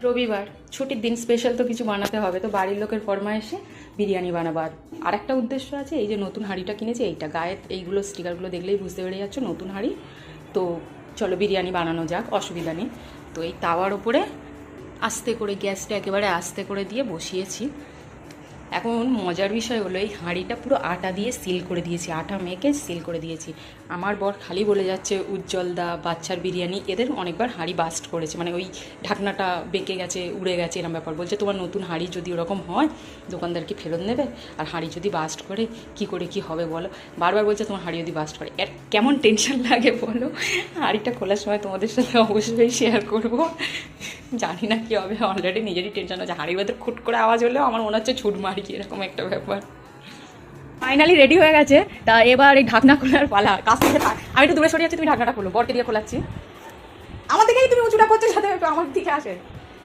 রবিবার ছুটির দিন, স্পেশাল তো কিছু বানাতে হবে, তো বাড়ির লোকের ফরমায়েশে বিরিয়ানি বানাবার আর একটা উদ্দেশ্য আছে। এই যে নতুন হাঁড়িটা কিনেছি, এইটা গায়ে এইগুলো স্টিকারগুলো দেখলেই বুঝতে পেরে যাচ্ছ নতুন হাঁড়ি। তো চলো বিরিয়ানি বানানো যাক, অসুবিধা নেই। তো এই তাওয়ার ওপরে আস্তে করে গ্যাসটা একেবারে আস্তে করে দিয়ে বসিয়েছি। এখন মজার বিষয় হলো এই হাঁড়িটা পুরো আটা দিয়ে সিল করে দিয়েছি, আটা মেখে সিল করে দিয়েছি। আমার বর খালি বলে যাচ্ছে উজ্জ্বলদা, বাচ্চার বিরিয়ানি, এদের অনেকবার হাঁড়ি বাস্ট করেছে, মানে ওই ঢাকনাটা বেঁকে গেছে, উড়ে গেছে, এরকম ব্যাপার। বলছে তোমার নতুন হাঁড়ি যদি ওরকম হয় দোকানদারকে ফেরত নেবে, আর হাঁড়ি যদি বাস্ট করে কি করে কি হবে বলো। বারবার বলছে তোমার হাঁড়ি যদি বাস্ট করে। এর কেমন টেনশন লাগে বলো। হাঁড়িটা খোলার সময় তোমাদের সাথে অবশ্যই শেয়ার করব। জানি না কী হবে, অলরেডি নিজেরই টেনশন হচ্ছে। হাঁড়ির ভেতর খুট করে আওয়াজ হলেও আমার মনে হচ্ছে ছুট মারি, এরকম একটা ব্যাপার। ফাইনালি রেডি হয়ে গেছে। তা এবার এই ঢাকনা খোলার পালা। কাছ থেকে থাক, আমি একটু দূরে সরে যাচ্ছি, তুমি ঢাকনাটা খোলো, বরকে দিয়ে খোলাচ্ছি। আমার দিকেই তুমি উঁচুটা করছো যাতে আমার দিকে আসে।